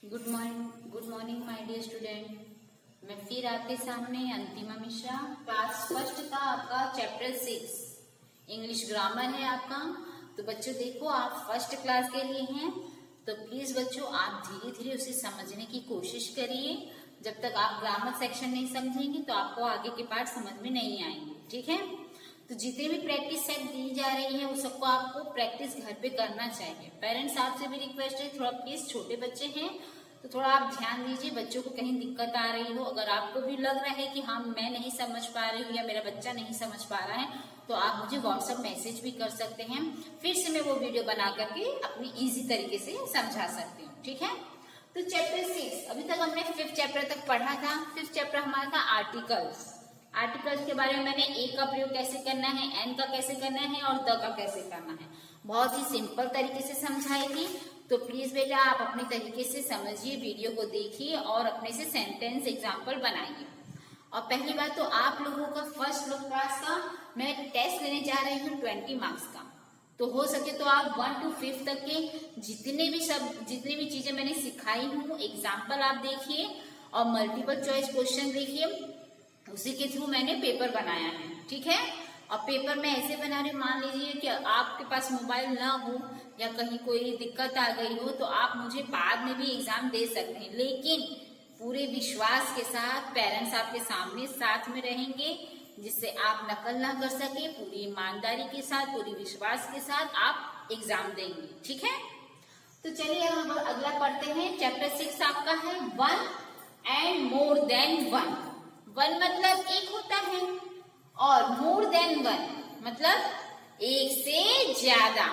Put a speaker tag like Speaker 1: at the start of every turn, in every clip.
Speaker 1: Good morning my dear student. मैं फिर आपके सामने अंतिमा मिश्रा, क्लास फर्स्ट का आपका चैप्टर 6 इंग्लिश ग्रामर है आपका। तो बच्चों देखो, आप फर्स्ट क्लास के लिए हैं तो प्लीज बच्चों आप धीरे धीरे उसे समझने की कोशिश करिए। जब तक आप ग्रामर सेक्शन नहीं समझेंगे तो आपको आगे के पार्ट समझ में नहीं आएंगे, ठीक है। तो जितने भी प्रैक्टिस सेट दी जा रही है वो सबको आपको प्रैक्टिस घर पे करना चाहिए। पेरेंट्स आपसे भी रिक्वेस्ट है, थोड़ा प्लीज, छोटे बच्चे हैं तो थोड़ा आप ध्यान दीजिए, बच्चों को कहीं दिक्कत आ रही हो, अगर आपको भी लग रहा है कि हाँ मैं नहीं समझ पा रही हूँ या मेरा बच्चा नहीं समझ पा रहा है तो आप मुझे व्हाट्सएप मैसेज भी कर सकते हैं। फिर से मैं वो वीडियो बना करके अपनी इजी तरीके से समझा सकती हूँ, ठीक है। तो चैप्टर 6 अभी तक हमने 5th चैप्टर तक पढ़ा था। 5th चैप्टर हमारा था आर्टिकल्स। आर्टिकल्स के बारे में मैंने ए का प्रयोग कैसे करना है, एन का कैसे करना है और द का कैसे करना है, बहुत ही सिंपल तरीके से समझाई थी। तो प्लीज बेटा आप अपने तरीके से समझिए, वीडियो को देखिए और अपने से सेंटेंस एग्जाम्पल बनाइए। और पहली बात तो आप लोगों का फर्स्ट क्लास का मैं टेस्ट लेने जा रही हूँ 20 मार्क्स का। तो हो सके तो आप 1 to 5 तक के जितनी भी चीजें मैंने सिखाई हूँ एग्जाम्पल आप देखिए और मल्टीपल चॉइस क्वेश्चन देखिए, उसी के थ्रू मैंने पेपर बनाया है, ठीक है। और पेपर में ऐसे बना रही, मान लीजिए कि आपके पास मोबाइल ना हो या कहीं कोई दिक्कत आ गई हो तो आप मुझे बाद में भी एग्जाम दे सकते हैं, लेकिन पूरे विश्वास के साथ पेरेंट्स आपके सामने साथ में रहेंगे जिससे आप नकल ना कर सके। पूरी ईमानदारी के साथ, पूरी विश्वास के साथ आप एग्जाम देंगे, ठीक है। तो चलिए हम अगला पढ़ते हैं। चैप्टर 6 आपका है 1 and more than 1। 1 मतलब एक होता है और मोर देन 1 मतलब एक से ज्यादा।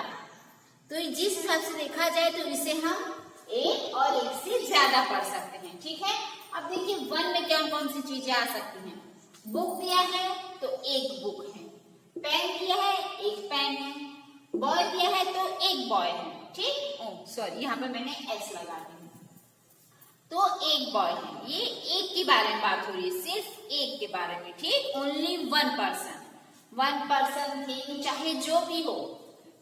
Speaker 1: तो जिस हिसाब से देखा जाए तो इसे हम एक और एक से ज्यादा पढ़ सकते हैं, ठीक है। अब देखिए 1 में क्या कौन सी चीजें आ सकती हैं। बुक दिया है तो एक बुक है, पेन दिया है एक पेन है, बॉय दिया है तो एक बॉय है, ठीक। सॉरी यहाँ पे मैंने एस लगा दी, तो एक बॉय है। ये एक के बारे में बात हो रही है, सिर्फ एक के बारे में, ठीक। ओनली वन पर्सन थिंग, चाहे जो भी हो।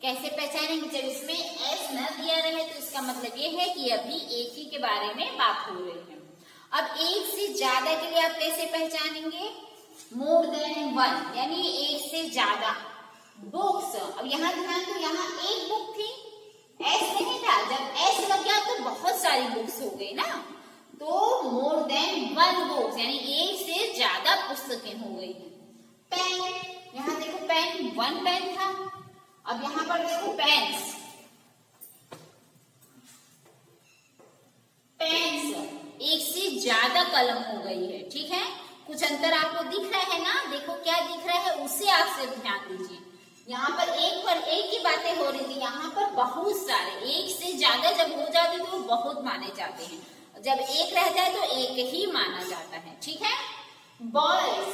Speaker 1: कैसे पहचानेंगे, जब इसमें एस न दिया रहे तो इसका मतलब ये है कि अभी एक ही के बारे में बात हो रही है। अब एक से ज्यादा के लिए आप कैसे पहचानेंगे, मोर देन 1 यानी एक से ज्यादा। बुक्स, अब यहाँ ध्यान दो, यहाँ एक बुक थी, एस नहीं था। जब एस लग गया तो बहुत सारी बुक्स हो गई ना, तो मोर देन 1 बुक्स यानी एक से ज्यादा पुस्तकें हो गई हैं। पेन, यहाँ देखो पेन 1 पेन था, अब यहाँ पर देखो पेन्स एक से ज्यादा कलम हो गई है, ठीक है। कुछ अंतर आपको दिख रहा है ना, देखो क्या दिख रहा है उसे आप सिर्फ ध्यान दीजिए। यहाँ पर एक की बातें हो रही थी, यहाँ पर बहुत सारे। एक से ज्यादा जब हो जाते तो वो बहुत माने जाते हैं, जब एक रह जाए तो एक ही माना जाता है, ठीक है। बॉयज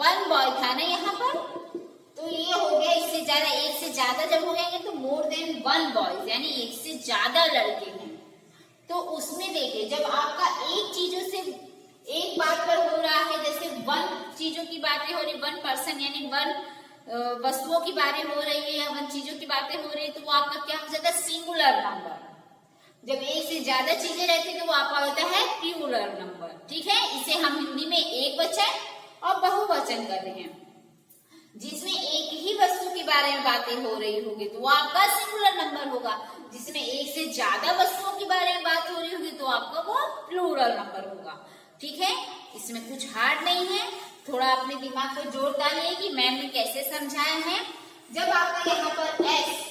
Speaker 1: 1 बॉय था ना यहाँ पर, तो ये हो गया इससे ज्यादा। एक से ज्यादा जब हो जाएंगे तो मोर देन 1 बॉयज यानी एक से ज्यादा लड़के हैं। तो उसमें देखिए जब आपका एक चीजों से एक बात पर हो रहा है, जैसे 1 चीजों की बातें हो रही, 1 पर्सन यानी 1 वस्तुओं की बातें हो रही है या 1 चीजों की बातें हो रही है, तो वो आपका क्या हो जाता है, सिंगुलर नंबर। जब एक से ज्यादा चीजें रहती है तो वो आपका होता है प्लूरल नंबर, ठीक है। इसे हम हिंदी में एक वचन और बहुवचन कर रहे हैं। जिसमें एक ही वस्तु के बारे में बातें हो रही होगी तो वो आपका सिंगुलर नंबर होगा। जिसमें एक से ज्यादा वस्तुओं के बारे में बात हो रही होगी तो आपका वो प्लूरल नंबर होगा, ठीक है। इसमें कुछ हार्ड नहीं है, थोड़ा अपने दिमाग को जोर डालिए कि मैम ने कैसे समझाया है। जब आपका यहाँ पर एस,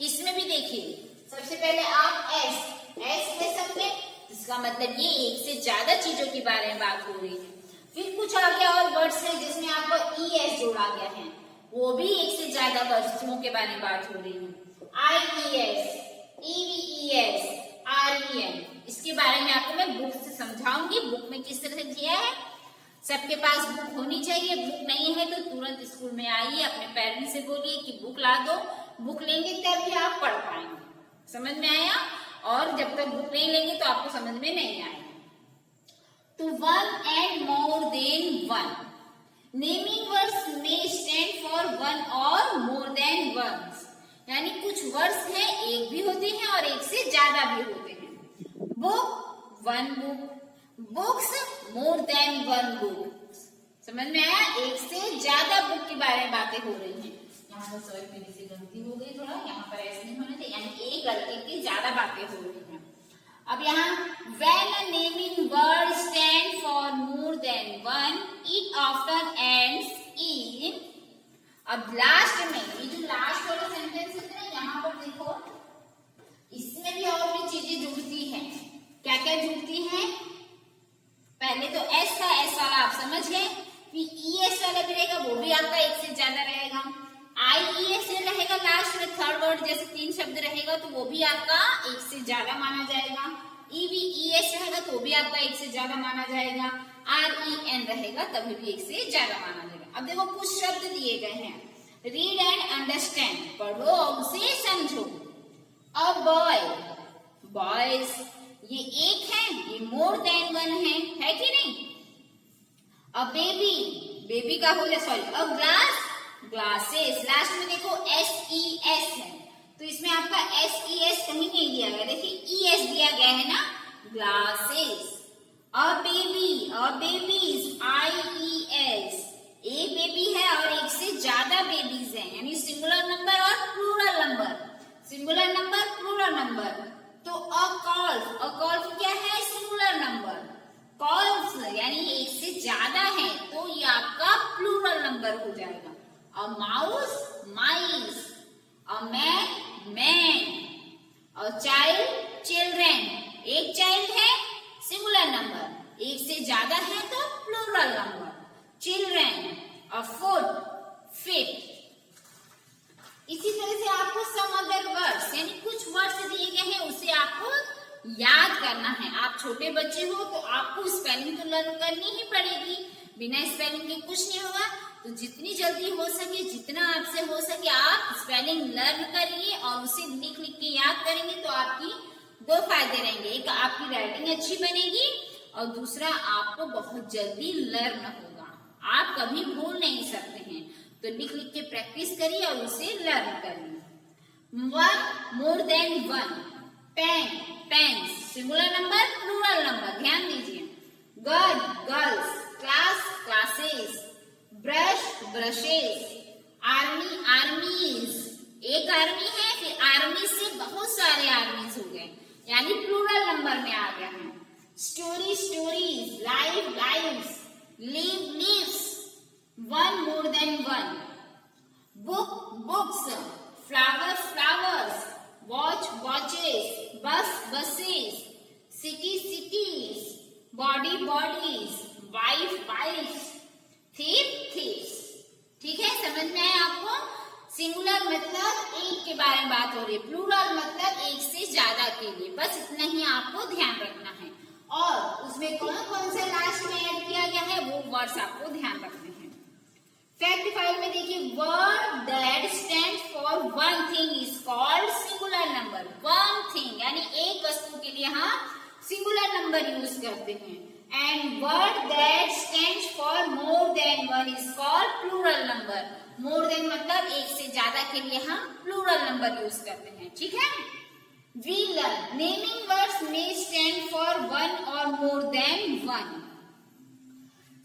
Speaker 1: इसमें भी देखिए सबसे पहले आप एस है सब में, इसका मतलब ये एक से ज्यादा चीजों के बारे में बात हो रही है। फिर कुछ आ गया और वर्ड्स है जिसमें आपको ES जोड़ा गया है, वो भी एक से ज्यादा वस्तुओं के बारे में बात हो रही है। IES, EVES, REN, इसके बारे में आपको मैं बुक से समझाऊंगी। बुक में किस तरह से किया है, सबके पास बुक होनी चाहिए। बुक नहीं है तो तुरंत स्कूल में आइए, अपने पेरेंट्स से बोलिए कि बुक ला दो। बुक लेंगे तभी आप पढ़ पाएंगे, समझ में आया। और जब तक बुक नहीं लेंगे तो आपको समझ में नहीं आएगा। तो 1 and more than 1 naming words में स्टैंड फॉर 1 और मोर देन 1, यानी कुछ वर्ड्स हैं एक भी होते हैं और एक से ज्यादा भी होते हैं। Book one book, books more than one book. समझ में आया? एक से ज्यादा बुक के बारे में बातें हो रही हैं। यहाँ पर सॉरी मेरी से गलती हो गई थोड़ा, यहाँ पर ऐसे नहीं होना चाहिए, यानी एक गलती की ज्यादा बातें हो रही हैं। अब यहाँ when a naming word stand for more than one, it often ends in। अब लास्ट में ये जो लास्ट वाला सेंटेंस है ना, यहाँ पर देखो इसमें भी और भी चीजें जुड़ती हैं। क्या क्या जुड़ती हैं? पहले तो एस का एस वाला आप समझ गए, फिर ई एस वाला भी रहेगा, वो भी आपका एक से ज्यादा रहेगा। आई ई एस रहेगा लास्ट में, थर्ड वर्ड जैसे 3 शब्द रहेगा तो वो भी आपका एक से ज्यादा माना जाएगा। ई वी ई एस रहेगा तो वो भी आपका एक से ज्यादा माना जाएगा। आर ई एन रहेगा तभी भी एक से ज्यादा माना जाएगा। अब देखो कुछ शब्द दिए गए हैं, रीड एंड अंडरस्टैंड, पढ़ो और उसे समझो। अ बॉय, बॉयज, ये एक है, ये मोर देन वन है कि नहीं? अ बेबी, बेबी का हो गया, sorry. A glass, glasses, last में देखो एस ई एस है तो इसमें आपका एस ई एस कहीं नहीं दिया गया, देखिए ई एस दिया गया है ना, glasses. A baby, a babies, I E S, एक बेबी है और एक से ज्यादा बेबीज हैं, यानी सिंगुलर नंबर और plural number, singular number plural number. तो अ कॉल्फ, अ कॉल्फ क्या है? Singular number. कॉल्स यानी एक से ज्यादा है तो ये आपका प्लूरल नंबर हो जाएगा। A mouse, mice. A man, men. A child, children, एक चाइल्ड है सिंगुलर नंबर, एक से ज्यादा है तो plural number, children. A foot, feet. इसी तरह से आपको सम अदर वर्ड्स यानी कुछ वर्ड्स दिए गए हैं उसे आपको याद करना है। आप छोटे बच्चे हो तो आपको स्पेलिंग तो लर्न करनी ही पड़ेगी, बिना स्पेलिंग के कुछ नहीं होगा। तो जितनी जल्दी हो सके, जितना आपसे हो सके आप स्पेलिंग लर्न करिए और उसे लिख लिख के याद करेंगे तो आपकी 2 फायदे रहेंगे, एक आपकी राइटिंग अच्छी बनेगी और दूसरा आपको बहुत जल्दी लर्न होगा, आप कभी भूल नहीं सकते हैं। तो लिख लिख के प्रैक्टिस करिए और उसे लर्न करिए। One more than one, pen, pens, singular number plural number, ध्यान दीजिए। Girl, girls, class, classes, brush, brushes, army, armies, एक आर्मी है फिर आर्मी से बहुत सारे आर्मीज हो गए यानी प्लूरल नंबर में आ गया है। Story, stories, live, lives, live, lives, one more than one. Book, books, flower, flowers, watch, watches, bus, buses, city, cities, body, bodies, wife, wifes, thieve, thieves. ठीक है, समझ में आया आपको? सिंगुलर मतलब एक के बारे में बात हो रही है, प्लूरल मतलब एक से ज्यादा के लिए, बस इतना ही आपको ध्यान रखना है। और उसमें कौन कौन से लास्ट में ऐड किया गया है वो वर्ड्स आपको ध्यान रखने हैं। फैक्ट फाइल में देखिए, word that stand for one thing is called singular number. One thing यानी एक वस्तु के लिए हम सिंगुलर नंबर यूज करते हैं। And word that stand for more than one is called plural number. More than मतलब एक से ज्यादा के लिए हम प्लूरल नंबर यूज करते हैं। ठीक है, we learn naming words may stand for one or more than one.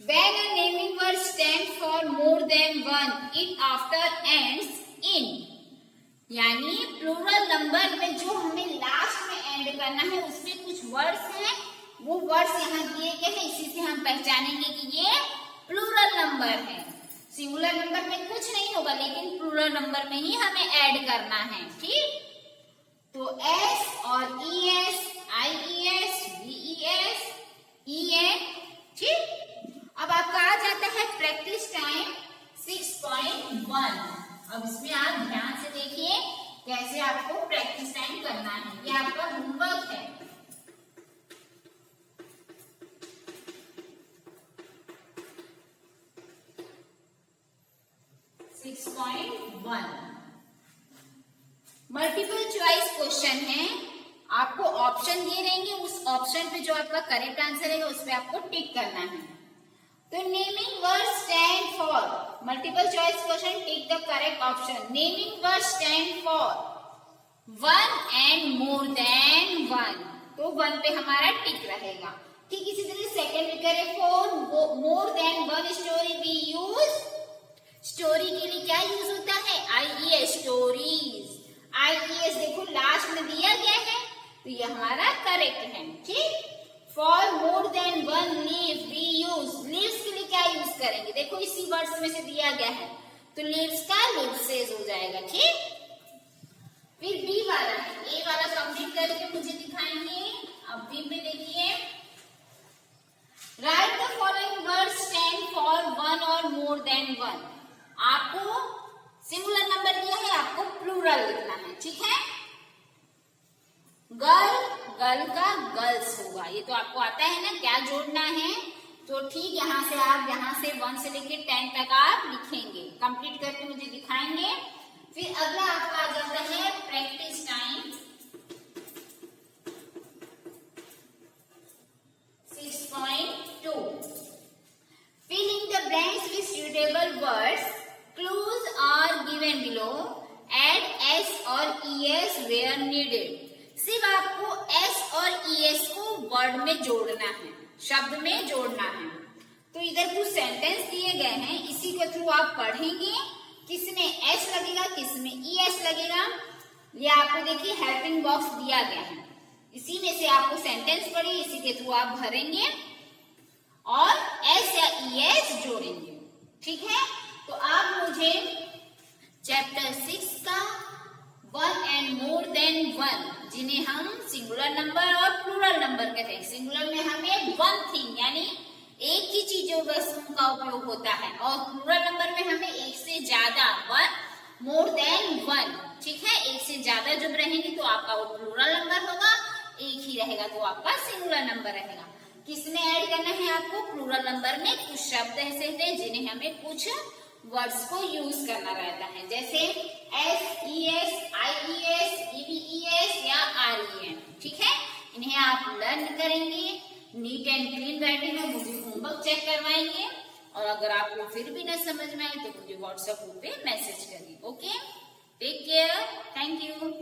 Speaker 1: When a naming word stands for more than one, it after ends in. यानी प्लूरल नंबर में जो हमें लास्ट में and करना है उसमें कुछ वर्ड्स हैं, वो वर्ड्स यहाँ दिए गए हैं, इसी से हम पहचानेंगे कि ये प्लूरल नंबर है। सिंगुलर नंबर में कुछ नहीं होगा लेकिन प्लूरल नंबर में ही हमें ऐड करना है। ठीक, तो एस और E S, I E S, V E S, E N. ठीक, अब आपका आ जाता है प्रैक्टिस टाइम 6.1। अब इसमें आप ध्यान से देखिए कैसे आपको प्रैक्टिस टाइम करना है, ये आपका होमवर्क है। मल्टीपल चॉइस क्वेश्चन है, आपको ऑप्शन दिए रहेंगे, उस ऑप्शन पे जो आपका करेक्ट आंसर है उस पे आपको टिक करना है। तो naming word stand for, multiple choice question, tick the correct option. Naming word stand for one and more than one. तो 1 पे हमारा टिक रहेगा। ठीक इसी तरह सेकंड में करें, for more than one story we use, story के लिए क्या यूज होता है, IES, स्टोरीज। IES देखो लास्ट में दिया गया है, तो ये हमारा करेक्ट है। ठीक, for more than one leaf we use, leaves के लिए क्या यूज करेंगे, देखो इसी वर्ड्स में से दिया गया है, तो लीव्स का लीव्सेज हो जाएगा। ठीक, फिर बी वाला है, ए वाला कंप्लीट करके मुझे दिखाएंगे। अब बी में देखिए, right the following words stand for one और मोर देन वन। आपको सिंगुलर नंबर दिया है, आपको प्लूरल लिखना है। ठीक है, गर्ल, गर्ल का गर्ल्स होगा, ये तो आपको आता है ना, क्या जोड़ना है। तो ठीक, यहाँ से आप यहाँ से 1 से लेके 10 तक आप लिखेंगे, कंप्लीट करके मुझे दिखाएंगे। फिर अगला आपका आ जाता है practice time 6.2, filling the blanks with suitable words, clues are given below, add S और ES where needed। सिर्फ आपको S और ES को वर्ड में जोड़ना है, शब्द में जोड़ना है। तो इधर कुछ सेंटेंस दिए गए हैं, इसी के थ्रू आप पढ़ेंगे, किसमें S लगेगा किसमें ES लगेगा, ये आपको देखिए हेल्पिंग बॉक्स दिया गया है, इसी में से आपको सेंटेंस पढ़िए, इसी के थ्रू आप भरेंगे और S या ES जोड़ेंगे। ठीक है, तो आप मुझे चैप्टर 6 का 1 एंड मोर देन 1, जिन्हें हम सिंगुलर नंबर और प्लूरल नंबर कहते हैं। सिंगुलर में हमें वन थिंग यानी एक ही चीजों वस्तुओं का उपयोग होता है, और प्लूरल नंबर में हमें एक से ज्यादा, 1 मोर देन 1। ठीक है, एक से ज्यादा जब रहेंगे तो आपका वो प्लूरल नंबर होगा, एक ही रहेगा तो आपका सिंगुलर नंबर रहेगा। किसमें ऐड करना है आपको, प्लूरल नंबर में कुछ शब्द ऐसे होते हैं जिन्हें हमें कुछ वर्ड्स को यूज करना रहता है, जैसे SES, IES, EVES या REN। ठीक है, इन्हें आप लर्न करेंगे, नीट एंड क्लीन राइटिंग में मुझे होमवर्क चेक करवाएंगे, और अगर आपको फिर भी न समझ में आए तो मुझे व्हाट्सएप ग्रुप पे मैसेज करिए। Okay, take care, thank you.